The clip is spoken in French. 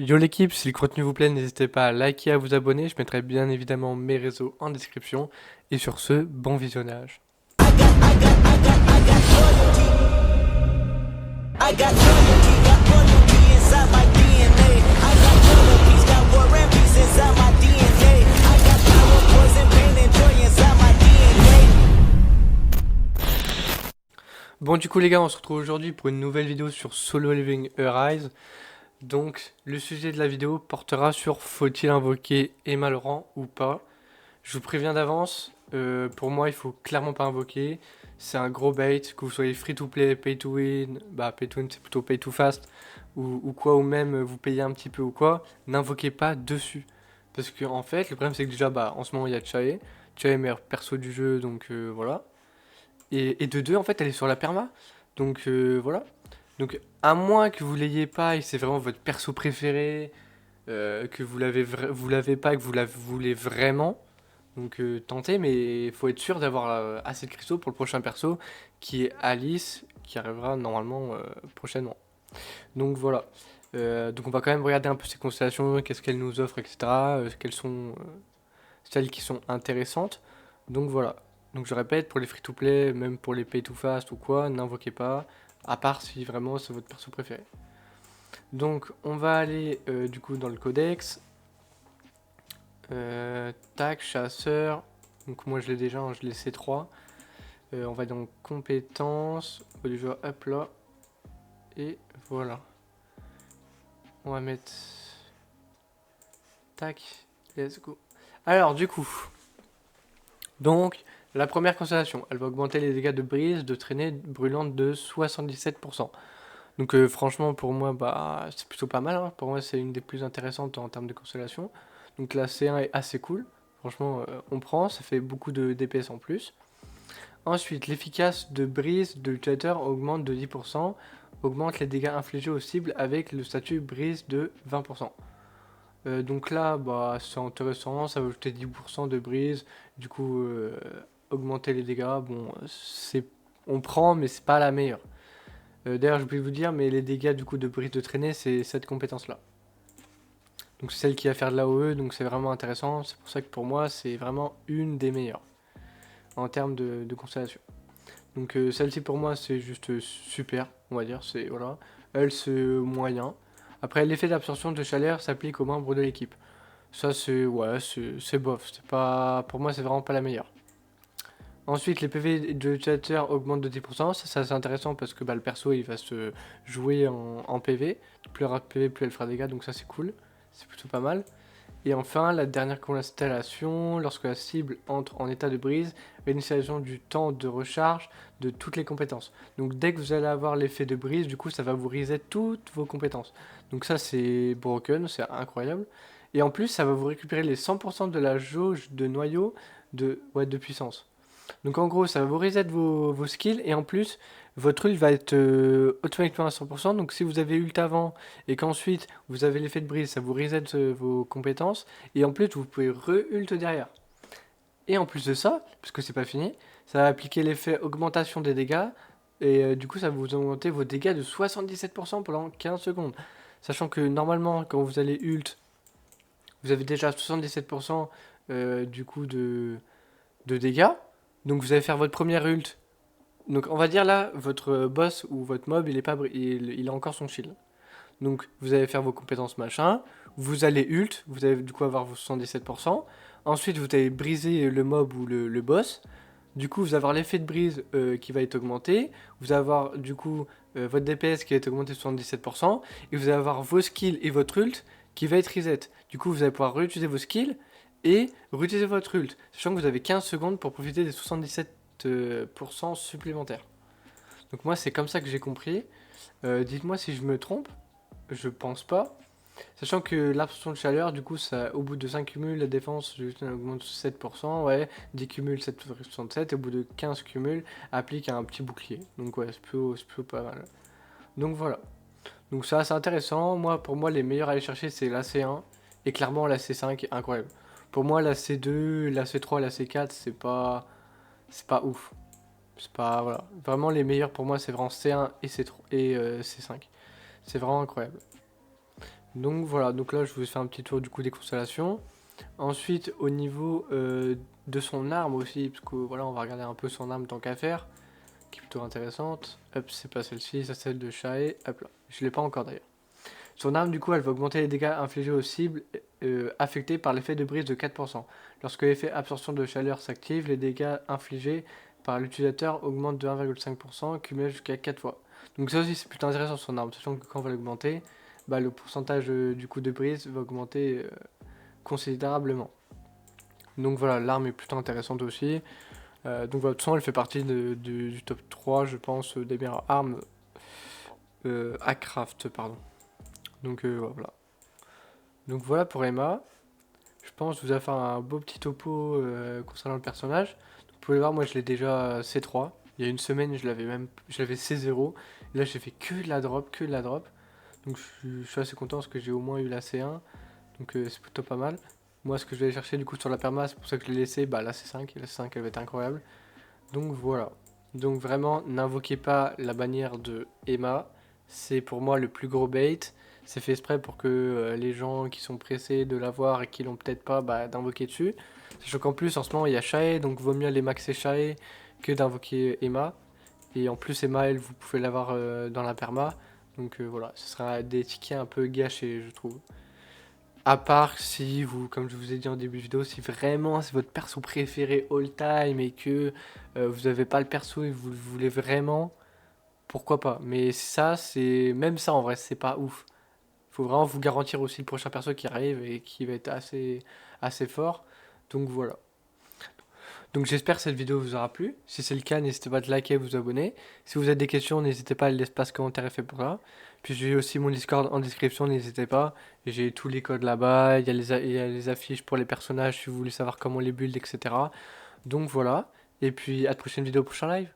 Yo l'équipe, si le contenu vous plaît, n'hésitez pas à liker, à vous abonner. Je mettrai bien évidemment mes réseaux en description. Et sur ce, bon visionnage. I got loyalty, got royalty inside my DNA. I got world peace, got war and peace inside my DNA. I got power, poison, pain, and joy inside my DNA. Bon du coup les gars, on se retrouve aujourd'hui pour une nouvelle vidéo sur Solo Leveling Arise. Donc le sujet de la vidéo portera sur faut-il invoquer Emma Laurent ou pas. Je vous préviens d'avance, pour moi il faut clairement pas invoquer. C'est un gros bait, que vous soyez free to play, pay to win, bah pay to win c'est plutôt pay to fast, ou quoi, ou même vous payez un petit peu ou quoi, n'invoquez pas dessus. Parce que en fait, le problème c'est que déjà, bah en ce moment il y a Chae, Chae est meilleur perso du jeu, donc voilà. Et de deux, en fait, elle est sur la perma, donc voilà. Donc à moins que vous l'ayez pas et c'est vraiment votre perso préféré, que vous l'avez pas et que vous la voulez vraiment, donc tentez, mais il faut être sûr d'avoir assez de cristaux pour le prochain perso, qui est Alice, qui arrivera normalement prochainement. Donc voilà. Donc on va quand même regarder un peu ces constellations, qu'est-ce qu'elles nous offrent, etc. Quelles sont celles qui sont intéressantes. Donc voilà. Donc je répète, pour les free-to-play, même pour les pay-to-fast ou quoi, n'invoquez pas, à part si vraiment c'est votre perso préféré. Donc on va aller du coup dans le codex. Tac, chasseur. Donc moi je l'ai déjà, hein, je l'ai C3. On va dans compétences, au lieu de joueur up là. Et voilà. On va mettre... Tac, let's go. Alors du coup, donc la première constellation, elle va augmenter les dégâts de brise, de traînée brûlante de 77%. Donc franchement pour moi bah c'est plutôt pas mal, hein. Pour moi c'est une des plus intéressantes en termes de constellation. Donc la C1 est assez cool, franchement on prend, ça fait beaucoup de DPS en plus. Ensuite l'efficace de brise de l'utilisateur augmente de 10%, augmente les dégâts infligés aux cibles avec le statut brise de 20%. Donc là, bah, c'est intéressant, ça va ajouter 10% de brise, du coup, augmenter les dégâts, bon, on prend, mais c'est pas la meilleure. D'ailleurs, je voulais vous dire, mais les dégâts du coup de brise de traînée, c'est cette compétence-là. Donc c'est celle qui va faire de l'AOE, donc c'est vraiment intéressant, c'est pour ça que pour moi, c'est vraiment une des meilleures, en termes de constellation. Donc celle-ci pour moi, c'est juste super, on va dire, c'est, voilà. Elle, c'est moyen. Après, l'effet d'absorption de chaleur s'applique aux membres de l'équipe. Ça c'est ouais, c'est bof, c'est pas pour moi c'est vraiment pas la meilleure. Ensuite les PV de l'utilisateur augmentent de 10%, ça c'est intéressant parce que bah, le perso il va se jouer en PV, plus il aura de PV plus elle fera des dégâts donc ça c'est cool, c'est plutôt pas mal. Et enfin la dernière constellation, lorsque la cible entre en état de brise, réinitialisation du temps de recharge de toutes les compétences. Donc dès que vous allez avoir l'effet de brise, du coup ça va vous reset toutes vos compétences. Donc ça c'est broken, c'est incroyable. Et en plus, ça va vous récupérer les 100% de la jauge de noyau de puissance. Donc en gros, ça va vous reset vos skills et en plus, votre ult va être automatiquement à 100%. Donc si vous avez ult avant et qu'ensuite vous avez l'effet de brise, ça vous reset vos compétences. Et en plus, vous pouvez re-ult derrière. Et en plus de ça, parce que c'est pas fini, ça va appliquer l'effet augmentation des dégâts. Et du coup, ça va vous augmenter vos dégâts de 77% pendant 15 secondes. Sachant que normalement, quand vous allez ult, vous avez déjà 77% du coup de dégâts. Donc vous allez faire votre première ult. Donc on va dire là, votre boss ou votre mob, il, est pas, il a encore son shield. Donc vous allez faire vos compétences machin. Vous allez ult, vous allez du coup avoir vos 77%. Ensuite vous allez briser le mob ou le boss. Du coup, vous allez avoir l'effet de brise qui va être augmenté. Vous allez avoir du coup votre DPS qui va être augmenté de 77%. Et vous allez avoir vos skills et votre ult qui va être reset. Du coup, vous allez pouvoir réutiliser vos skills et réutiliser votre ult. Sachant que vous avez 15 secondes pour profiter des 77% supplémentaires. Donc moi, c'est comme ça que j'ai compris. Dites-moi si je me trompe. Je pense pas. Sachant que l'absorption de chaleur, du coup, ça, au bout de 5 cumuls, la défense augmente 7%, ouais, 10 cumuls 7,67, et au bout de 15 cumuls, applique un petit bouclier. Donc ouais, c'est plutôt pas mal. Donc voilà. Donc ça, c'est intéressant. Moi, pour moi, les meilleurs à aller chercher, c'est la C1, et clairement la C5 est incroyable. Pour moi, la C2, la C3, la C4, c'est pas ouf. C'est pas, voilà. Vraiment, les meilleurs pour moi, c'est vraiment C1 et C3 et C5. C'est vraiment incroyable. Donc voilà, donc là je vous ai fait un petit tour du coup des constellations. Ensuite au niveau de son arme aussi, parce que voilà on va regarder un peu son arme tant qu'à faire, qui est plutôt intéressante. Hop, c'est pas celle-ci, c'est celle de Shae. Hop là, je l'ai pas encore d'ailleurs. Son arme du coup elle va augmenter les dégâts infligés aux cibles affectées par l'effet de brise de 4%. Lorsque l'effet absorption de chaleur s'active, les dégâts infligés par l'utilisateur augmentent de 1,5%, cumulé jusqu'à 4 fois. Donc ça aussi c'est plutôt intéressant son arme, sachant que quand on va l'augmenter, bah, le pourcentage du coup de brise va augmenter considérablement. Donc voilà, l'arme est plutôt intéressante aussi. Donc voilà, de toute façon elle fait partie du top 3 je pense des meilleures armes à craft, pardon. Donc voilà. Donc voilà pour Emma. Je pense vous avez fait un beau petit topo concernant le personnage. Donc, vous pouvez voir, moi je l'ai déjà C3. Il y a une semaine, je l'avais C0. Et là, j'ai fait que de la drop, que de la drop. Donc je suis assez content parce que j'ai au moins eu la C1. Donc c'est plutôt pas mal. Moi, ce que je vais aller chercher du coup sur la perma, c'est pour ça que je l'ai laissé, bah la C5. Et la C5, elle va être incroyable. Donc voilà. Donc vraiment, n'invoquez pas la bannière de Emma. C'est pour moi le plus gros bait. C'est fait exprès pour que les gens qui sont pressés de l'avoir et qui l'ont peut-être pas, bah, d'invoquer dessus. Sachant qu'en plus, en ce moment, il y a Shae, donc vaut mieux aller maxer Shae que d'invoquer Emma. Et en plus, Emma, elle, vous pouvez l'avoir dans la perma. Donc voilà, ce sera des tickets un peu gâchés, je trouve. À part si vous, comme je vous ai dit en début de vidéo, si vraiment c'est votre perso préféré all time et que vous n'avez pas le perso et vous le voulez vraiment, pourquoi pas. Mais ça, c'est même ça en vrai, c'est pas ouf. Faut vraiment vous garantir aussi le prochain perso qui arrive et qui va être assez fort. Donc voilà. Donc j'espère que cette vidéo vous aura plu. Si c'est le cas, n'hésitez pas à liker et vous abonner. Si vous avez des questions, n'hésitez pas, l'espace commentaire est fait pour ça. Puis j'ai aussi mon Discord en description, n'hésitez pas. J'ai tous les codes là-bas, il y a les affiches pour les personnages si vous voulez savoir comment les build, etc. Donc voilà. Et puis à la prochaine vidéo, prochain live.